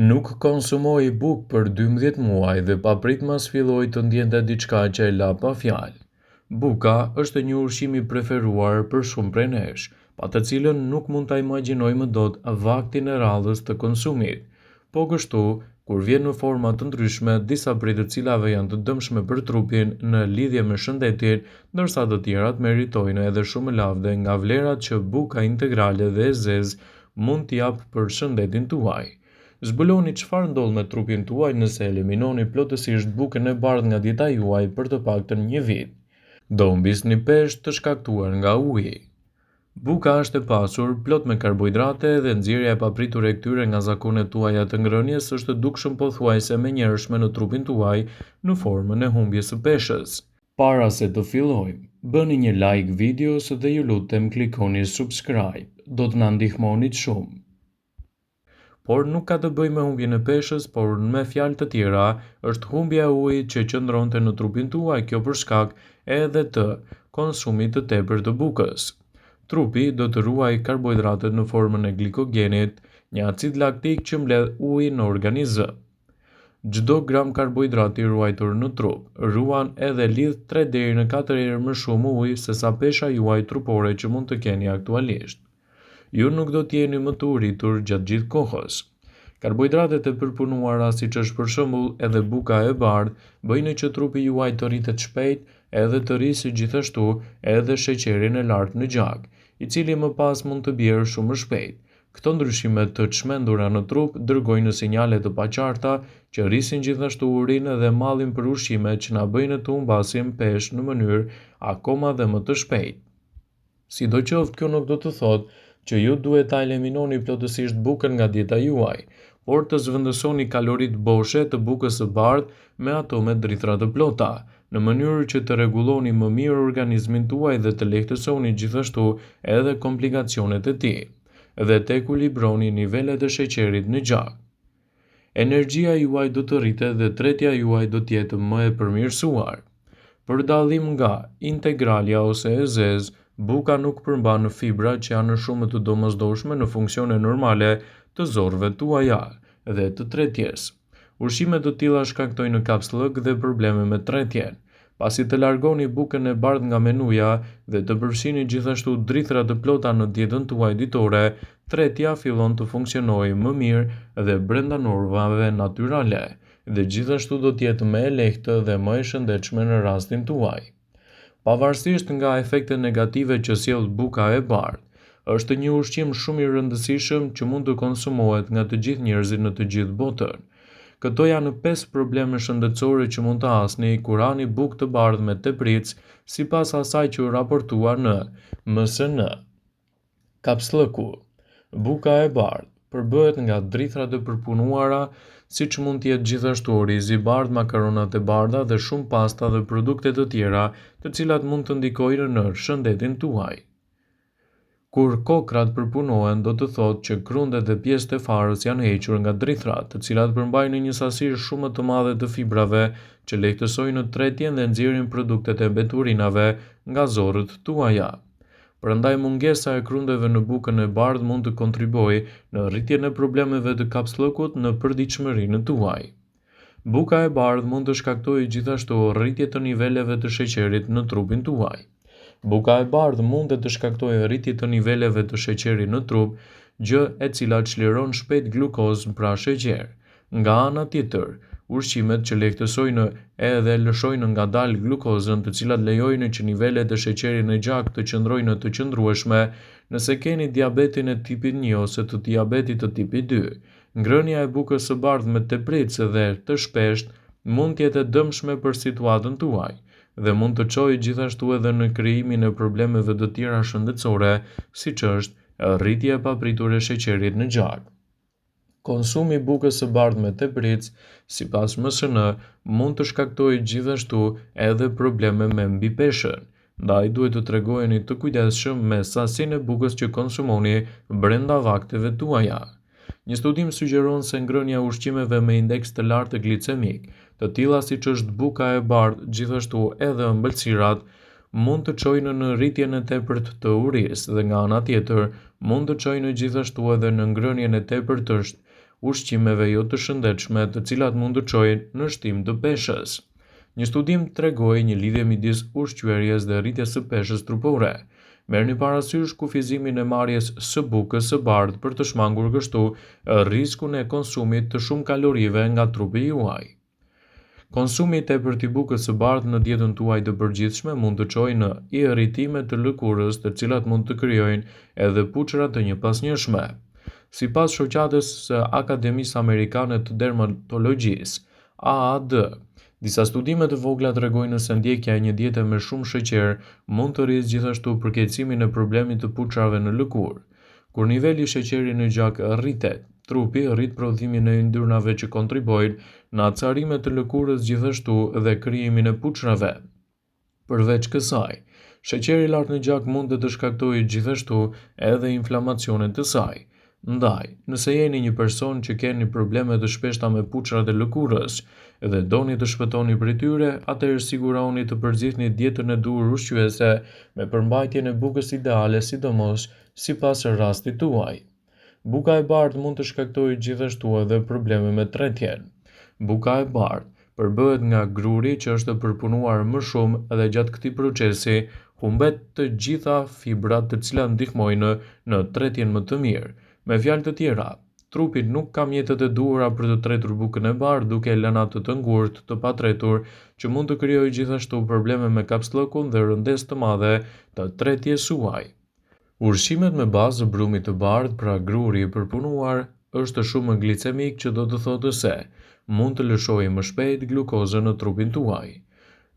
Nuk konsumoi bukë për 12 muaj dhe papritmas filloi të ndjente diçka që e la pa fjalë. Buka është një ushqim i preferuar për shumë prej nesh, pa të cilën nuk mund ta imagjinojmë dot vaktin e radhës të konsumit. Po kështu, kur vjen në forma të ndryshme, disa prej të cilave janë të dëmshme për trupin në lidhje me shëndetin, ndërsa të tjerat meritojnë edhe shumë lavde nga vlerat që buka integrale dhe e zezë mund t'i jap për shëndetin tuaj. Zbuloni çfarë ndodh me trupin tuaj nëse eliminoni plotësisht bukën e bardhë nga dieta juaj për të paktën një vit. Do humbisni peshë të shkaktuar nga uji. Buka është e pasur plot me karbohidrate dhe nxjerrja e papritur e këtyre nga zakonet tuaja të ngrënies është dukshëm pothuajse menjëhershme në trupin tuaj në formën e humbjes së peshës. Para se të fillojmë, bëni një like videos dhe ju lutem klikoni subscribe. Do të na ndihmonit shumë. Por nuk ka të bëjë me humbjen e peshës, por me fjalë të tjera, është humbja e ujit që qëndronte në trupin tuaj, kjo për shkak edhe të konsumit të tepërt të bukës. Trupi do të ruaj karbohidratet në formën e glikogenit, një acid laktik që mbledh ujin në organizëm. Çdo gram karbohidrati ruajtur në trup ruan edhe lidh 3 deri në 4 herë më shumë ujë se sa pesha juaj trupore që mund të keni aktualisht. Ju nuk do t'jeni më të uritur gjatë gjithë kohës. Karbohidratet e përpunuara, siç është për shembull edhe buka e bardhë, bëjnë që trupi juaj të rritet shpejt edhe të rrisë gjithashtu edhe sheqerin e lartë në gjak, i cili më pas mund të bjerë shumë shpejt. Këto ndryshime të çmendura në trup dërgojnë sinjale të paqarta që rrisin gjithashtu urinë dhe mallin për ushqime që na bëjnë të humbasim peshë në mënyrë akoma dhe më të shpejtë. Sidoqoftë, kjo nuk do të thotë që ju duhet ta eliminoni plotësisht bukën nga dieta juaj, por të zvendësoni kaloritë boshe të bukës së bardhë me ato me drithra të plota, në mënyrë që të rregulloni më mirë organizmin tuaj dhe të lehtësoni gjithashtu edhe komplikacionet e tij, dhe të ekuilibroni nivelet e sheqerit në gjak. Energjia juaj do të rritet dhe tretja juaj do të jetë më e përmirësuar. Për dallim nga integralja ose e zezë, buka nuk përmban fibra që janë shumë të domosdoshme në funksione normale të zorrëve tuaja dhe të tretjes. Ushqime të tilla shkaktojnë kapsllëk dhe probleme me tretjen. Pasi të largoni bukën e bardhë nga menuja dhe të përfshini gjithashtu drithra të plota në dietën tuaj ditore, tretja fillon të funksionojë më mirë dhe brenda normave natyrale, dhe gjithashtu do të jetë më e lehtë dhe më e shëndetshme në rastin tuaj. Pavarësisht nga efektet negative që sjell buka e bardhë, është një ushqim shumë i rëndësishëm që mund të konsumohet nga të gjithë njerëzit në të gjithë botën. Këto janë 5 probleme shëndetësore që mund të hasni kur hani bukë të bardhë me tepritës, sipas asaj që u raportua në MSN. Kapsllëku. Buka e bardhë përbëhet nga drithra të përpunuara, siç mund të jetë gjithashtu orizi i bardhë, makaronat e bardha dhe shumë pasta dhe produkte të tjera, të cilat mund të ndikojnë në shëndetin tuaj. Kur kokrat përpunohen, do të thotë që krundet dhe pjesët e farës janë hequr nga drithrat, të cilat përmbajnë një sasi shumë të madhe të fibrave që lehtësojnë tretjen dhe nxjerrin produktet e mbeturinave nga zorët tuaja. Prandaj mungesa e krundeve në bukën e bardhë mund të kontribuojë në rritjen e problemeve të kapsllëkut në përditshmërinë tuaj. Buka e bardhë mund të shkaktojë gjithashtu rritje të niveleve të sheqerit në trupin tuaj. Buka e bardhë mund të shkaktojë rritje të niveleve të sheqerit në trup, gjë e cila çliron shpejt glukozën, pra sheqer. Nga ana tjetër, ushqimet që lehtësojnë edhe lëshojnë ngadalë glukozën, të cilat lejojnë që nivelet e sheqerit në gjak të qëndrojnë të qëndrueshme. Nëse keni diabetin e tipit 1 ose të diabetit të tipit 2, ngrënia e bukës së bardhë me tepritës dhe të shpeshtë mund të jetë dëmshme për situatën tuaj dhe mund të çojë gjithashtu edhe në krijimin e problemeve të tjera shëndetësore, siç është rritja e papritur e sheqerit në gjak. Konsumi i bukës së bardhë me tepritës, sipas MSN, mund të shkaktojë gjithashtu edhe probleme me mbipeshën. Ndaj duhet të tregojeni të kujdesshëm me sasinë e bukës që konsumoni brenda vakteve tuaja. Një studim sugjeron se ngrënia e ushqimeve me indeks të lartë glicemik, të tilla siç është buka e bardhë, gjithashtu edhe ëmbëlsirat, mund të çojnë në rritjen e tepërt të urisë dhe nga ana tjetër mund të çojnë gjithashtu edhe në ngrënien e tepërt të ushqimeve jo të shëndetshme të cilat mund të çojnë në shtim të peshës. Një studim tregoi një lidhje midis ushqyerjes dhe rritjes së peshës trupore. Merrni parasysh kufizimin e marrjes së bukës së bardhë për të shmangur kështu riskun e konsumit të shumë kalorive nga trupi juaj. Konsumi i tepërt i bukës së bardhë në dietën tuaj të përgjithshme mund të çojë në irritime të lëkurës, të cilat mund të krijojnë edhe puçra të njëpasnjëshme. Sipas shoqatës së Akademisë Amerikane të Dermatologjisë, AAD, disa studime të vogla tregojnë se ndjekja e një diete me shumë sheqer mund të rrisë gjithashtu përkeqësimin e problemit të puçrave në lëkurë. Kur niveli i sheqerit në gjak rritet, trupi rrit prodhimin e yndyrnave që kontribojnë në acarime të lëkurës gjithashtu dhe krijimin e puçrave. Përveç kësaj, sheqeri i lartë në gjak mund të shkaktojë gjithashtu edhe inflamacione të saj. Ndaj, nëse jeni një person që keni probleme të shpeshta me puçrat e lëkurës dhe doni të shpëtoni prej tyre, atëherë sigurohuni të përzgjidhni dietën e duhur ushqyese me përmbajtjen e bukës ideale, sidomos sipas rastit tuaj. Buka e bardhë mund të shkaktojë gjithashtu edhe probleme me tretjen. Buka e bardhë përbëhet nga gruri që është përpunuar më shumë dhe gjatë këtij procesi humbet të gjitha fibrat të cilat ndihmojnë në tretjen më të mirë. Me fjalë të tjera, trupi nuk ka mjetet e duhura për të tretur bukën e bardhë duke e lënë atë të ngurtë, të patretur, që mund të krijojë gjithashtu probleme me kapsllëkun dhe rëndesë të madhe të tretjes suaj. Ushqimet me bazë brumit të bardhë, pra gruri i përpunuar, është shumë glicemik, që do të thotë se mund të lëshojë më shpejt glukozën në trupin tuaj.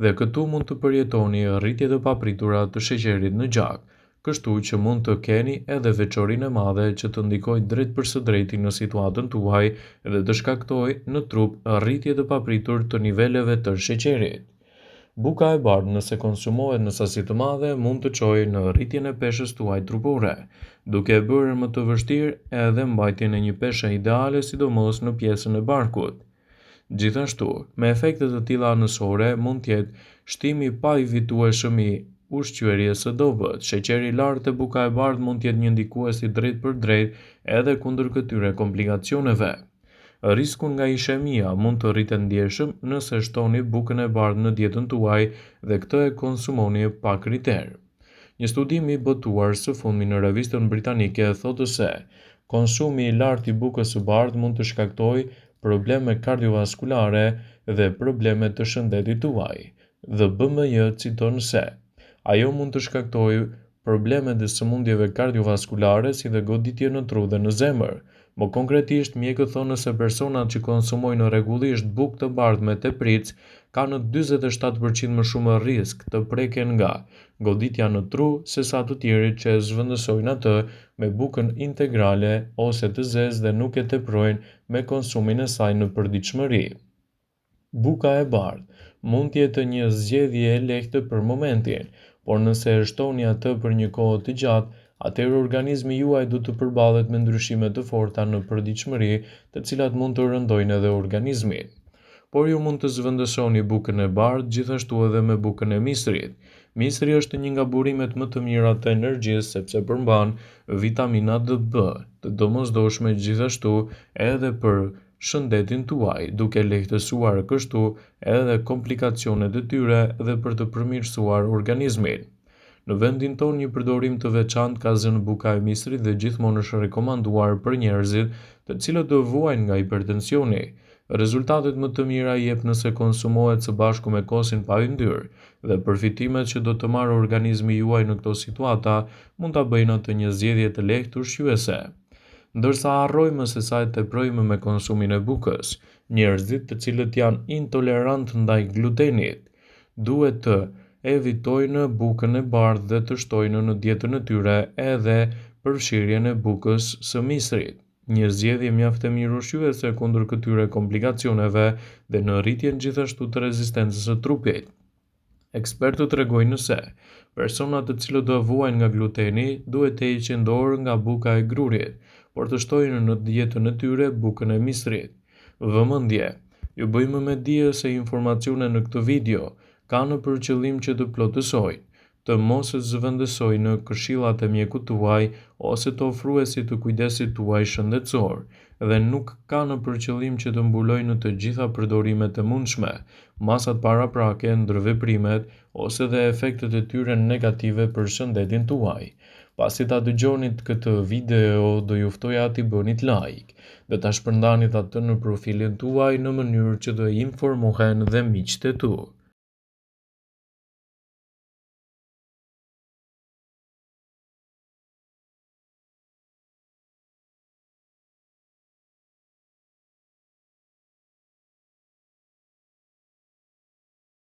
Dhe këtu mund të përjetoni rritje të papritura të sheqerit në gjak, kështu që mund të keni edhe veçorinë e madhe që të ndikojë drejt për së drejti në situatën tuaj dhe të shkaktojë në trup rritje të papritur të niveleve të sheqerit. Buka e bardhë, nëse konsumohet në sasi të madhe, mund të çojë në rritjen e peshës tuaj trupore, duke e bërë më të vështirë edhe mbajtjen e një peshe ideale, sidomos në pjesën e barkut. Gjithashtu, me efekte të tilla anësore mund të jetë shtimi pa evitueshëm i ushqyerjes së dobët. Sheqeri i lartë e buka e bardhë mund të jetë një ndikues i drejtë për drejtë edhe kundër këtyre komplikacioneve. Riskun nga ishemia mund të rritet ndjeshëm nëse shtoni bukën e bardhë në dietën tuaj dhe këtë e konsumoni pa kriter. Një studim i botuar së fundmi në revistën britanike thotë se konsumi i lartë i bukës së bardhë mund të shkaktojë probleme kardiovaskulare dhe probleme të shëndetit tuaj. The BMJ citon se ajo mund të shkaktojë probleme të sëmundjeve kardiovaskulare si dhe goditje në tru dhe në zemër. Më konkretisht, mjekët thonë se personat që konsumojnë rregullisht bukë të bardhë me tepritës kanë 47% më shumë risk të preken nga goditja në tru sesa të tjerit që zhvendësojnë atë me bukën integrale ose të zezë dhe nuk e teprojnë me konsumin e saj në përditshmëri. Buka e bardhë mund të jetë një zgjedhje e lehtë për momentin, por nëse e shtoni atë për një kohë të gjatë, atëherë organizmi juaj do të përballet me ndryshime të forta në përditshmëri, të cilat mund të rëndojnë edhe organizmin. Por ju mund të zhvendësoni bukën e bardhë gjithashtu edhe me bukën e misrit. Misri është një nga burimet më të mira të energjisë sepse përmban vitamina D-B, të domosdoshme gjithashtu edhe për shëndetin tuaj, duke lehtësuar kështu edhe komplikacionet e tyre dhe për të përmirësuar organizmin. Në vendin tonë një përdorim të veçantë ka zënë buka e misrit dhe gjithmonë është rekomanduar për njerëzit të cilët do vuajnë nga hipertensioni. Rezultatet më të mira i jep nëse konsumohet së bashku me kosin pa yndyrë dhe përfitimet që do të marrë organizmi juaj në këto situata mund ta bëjnë atë një zgjedhje të lehtë ushqyese. Ndërsa harrojmë se sa e teprojmë me konsumin e bukës, njerëzit të cilët janë intolerantë ndaj glutenit duhet të evitojnë bukën e bardhë dhe të shtojnë në dietën e tyre edhe përfshirjen e bukës së misrit. Një zgjedhje mjaft e mirë ushqyese kundër këtyre komplikacioneve dhe në rritjen gjithashtu të rezistencës së trupit. Ekspertët tregojnë se personat të cilët do vuajnë nga gluteni duhet të heqin dorë nga buka e grurit, por të shtojnë në dietën e tyre bukën e misrit. Vëmendje, ju bëjmë me dije se informacionet në këtë video kanë për qëllim që të plotësojnë, të mos zëvendësoj në këshillat e mjekut tuaj ose të ofruesit të kujdesit tuaj shëndetësor, dhe nuk ka në përqëllim që të mbuloj në të gjitha përdorimet e mundshme, masat paraprake, ndërveprimet ose dhe efektet e tyre negative për shëndetin tuaj. Pasi ta dëgjoni këtë video, do ju ftoja t'i bënit like dhe ta shpërndanit atë në profilin tuaj në mënyrë që të informohen dhe miqtë e tu.